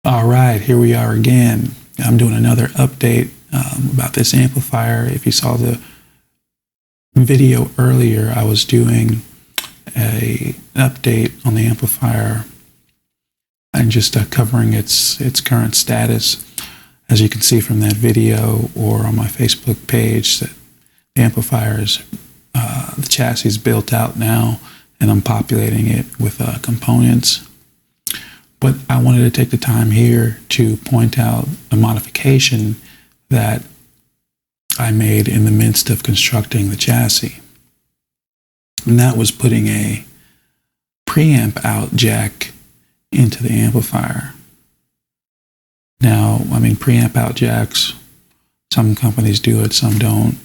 All right, here we are again. I'm doing another update about this amplifier. If you saw the video earlier, I was doing an update on the amplifier and just covering its current status. As you can see from that video or on my Facebook page, that the amplifier is the chassis is built out now, and I'm populating it with components. But I wanted to take the time here to point out a modification that I made in the midst of constructing the chassis. And that was putting a preamp out jack into the amplifier. Now, I mean, preamp out jacks, some companies do it, some don't,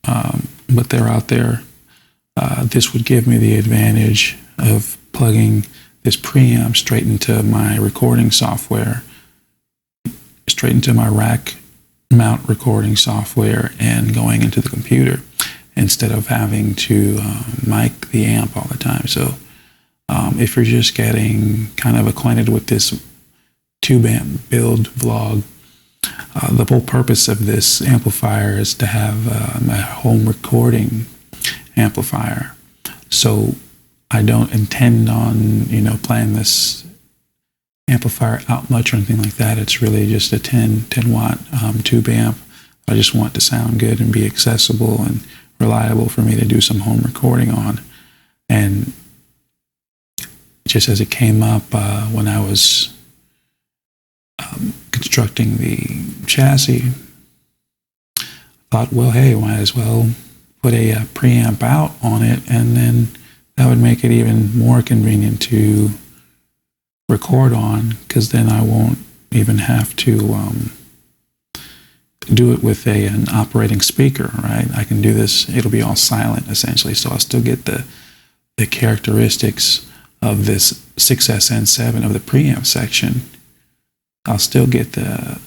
but they're out there. This would give me the advantage of plugging this preamp straight into my recording software, straight into my rack mount recording software, and going into the computer instead of having to mic the amp all the time. So if you're just getting kind of acquainted with this tube amp build vlog, the whole purpose of this amplifier is to have a home recording amplifier. So I don't intend on, playing this amplifier out much or anything like that. It's really just a 10 watt tube amp. I just want it to sound good and be accessible and reliable for me to do some home recording on. And just as it came up when I was constructing the chassis, I thought, well, hey, might as well put a preamp out on it, and then that would make it even more convenient to record on, because then I won't even have to do it with an operating speaker, right? I can do this, it'll be all silent essentially, so I'll still get the characteristics of this 6SN7 of the preamp section. I'll still get the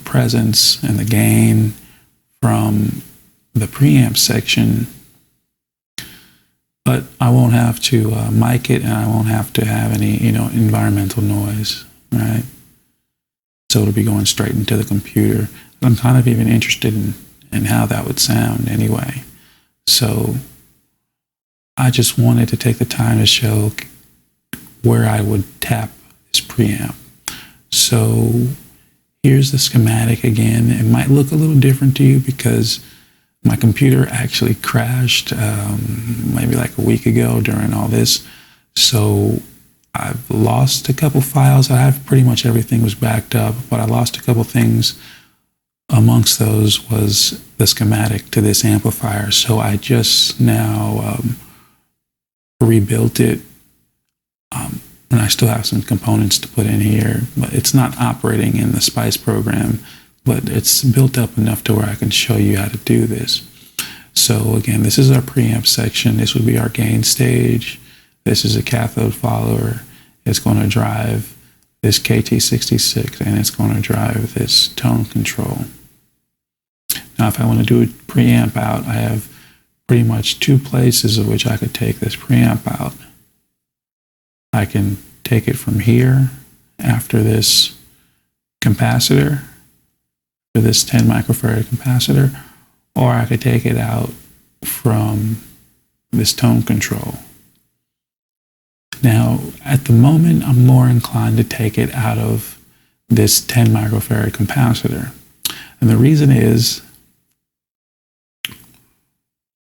presence and the gain from the preamp section, but I won't have to mic it, and I won't have to have any, environmental noise, right? So it'll be going straight into the computer. I'm kind of even interested in how that would sound anyway. So I just wanted to take the time to show where I would tap this preamp. So here's the schematic again. It might look a little different to you because my computer actually crashed maybe like a week ago during all this. So I've lost a couple files. I have pretty much everything was backed up, but I lost a couple things. Amongst those was the schematic to this amplifier. So I just now rebuilt it. And I still have some components to put in here, but it's not operating in the SPICE program, but it's built up enough to where I can show you how to do this. So again, this is our preamp section. This would be our gain stage. This is a cathode follower. It's going to drive this KT66, and it's going to drive this tone control. Now, if I want to do a preamp out, I have pretty much two places of which I could take this preamp out. I can take it from here after this capacitor, for this 10 microfarad capacitor, or I could take it out from this tone control. Now, at the moment, I'm more inclined to take it out of this 10 microfarad capacitor. And the reason is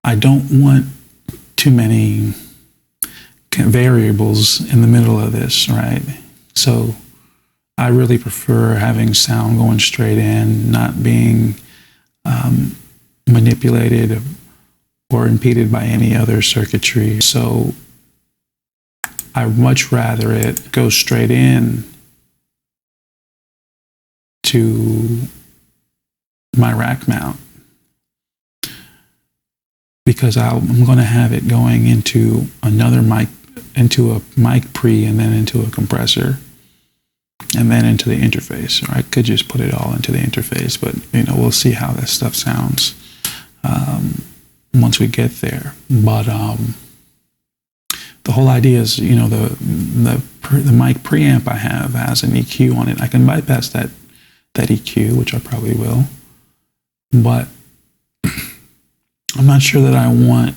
I don't want too many variables in the middle of this, right? So I really prefer having sound going straight in, not being manipulated or impeded by any other circuitry. So I'd much rather it go straight in to my rack mount, because I'm going to have it going into another mic, into a mic pre, and then into a compressor, and then into the interface. Or I could just put it all into the interface, but we'll see how this stuff sounds once we get there. But the whole idea is, the mic preamp I have has an EQ on it. I can bypass that EQ, which I probably will, but I'm not sure that I want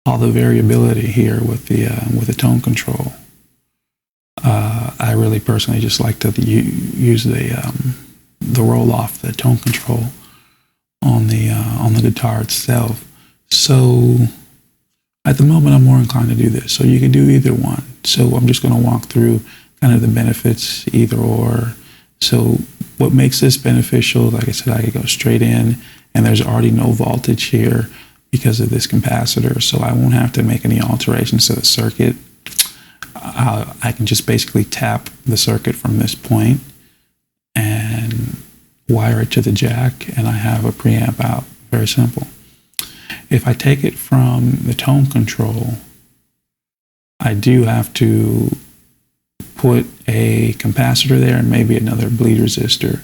all the variability here with the tone control. I really personally just like to use the roll off, the tone control on the guitar itself. So at the moment, I'm more inclined to do this. So you can do either one. So I'm just going to walk through kind of the benefits, either or. So what makes this beneficial, like I said, I could go straight in, and there's already no voltage here because of this capacitor, so I won't have to make any alterations to the circuit. I can just basically tap the circuit from this point and wire it to the jack, and I have a preamp out. Very simple. If I take it from the tone control, I do have to put a capacitor there and maybe another bleed resistor.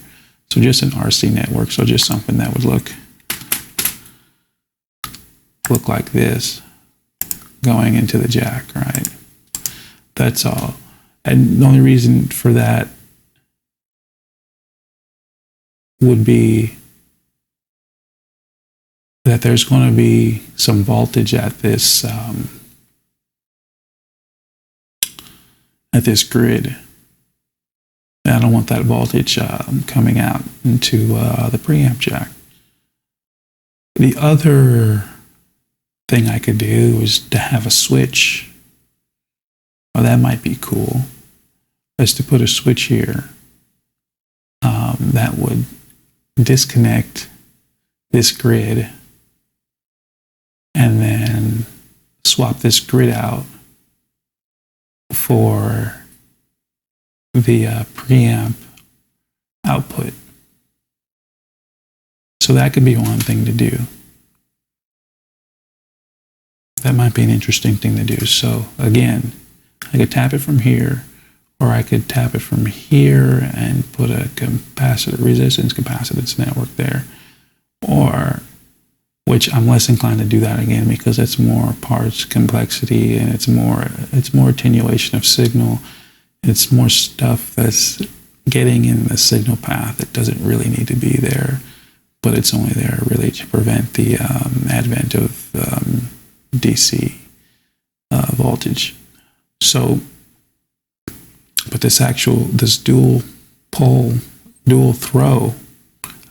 So just an RC network, so just something that would look like this going into the jack, right? That's all. And the only reason for that would be that there's going to be some voltage at this grid. And I don't want that voltage coming out into the preamp jack. The other thing I could do is to have a switch. Well, that might be cool. Is to put a switch here that would disconnect this grid and then swap this grid out for the preamp output. So that could be one thing to do. That might be an interesting thing to do. So again, I could tap it from here, or I could tap it from here and put a resistance capacitance network there, or, which I'm less inclined to do that again because it's more parts complexity and it's more attenuation of signal. It's more stuff that's getting in the signal path that doesn't really need to be there, but it's only there really to prevent the advent of DC voltage. So, but this dual pole, dual throw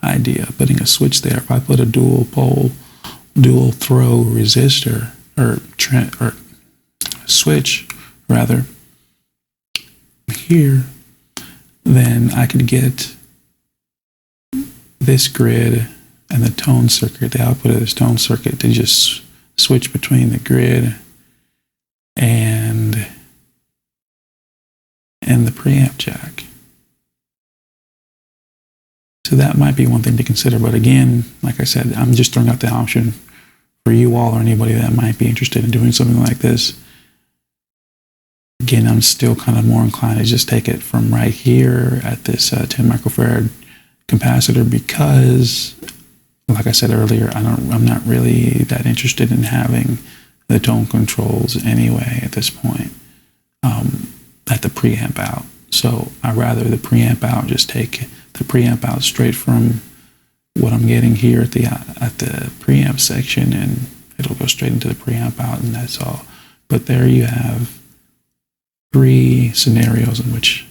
idea, putting a switch there, if I put a dual pole, dual throw resistor, or switch rather, here, then I could get this grid and the tone circuit, the output of this tone circuit, to just switch between the grid and the preamp jack. So that might be one thing to consider. But again, like I said, I'm just throwing out the option for you all or anybody that might be interested in doing something like this. Again, I'm still kind of more inclined to just take it from right here at this 10 microfarad capacitor because, like I said earlier, I'm not really that interested in having the tone controls anyway at this point at the preamp out. So I'd rather the preamp out, just take the preamp out straight from what I'm getting here at the preamp section, and it'll go straight into the preamp out, and that's all. But there you have 3 scenarios in which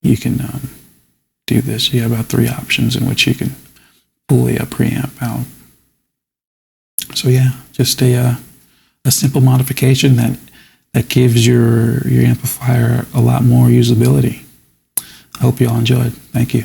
you can do this. You have about 3 options in which you can pull a preamp out. So yeah, just a simple modification that gives your amplifier a lot more usability. I hope you all enjoyed. Thank you.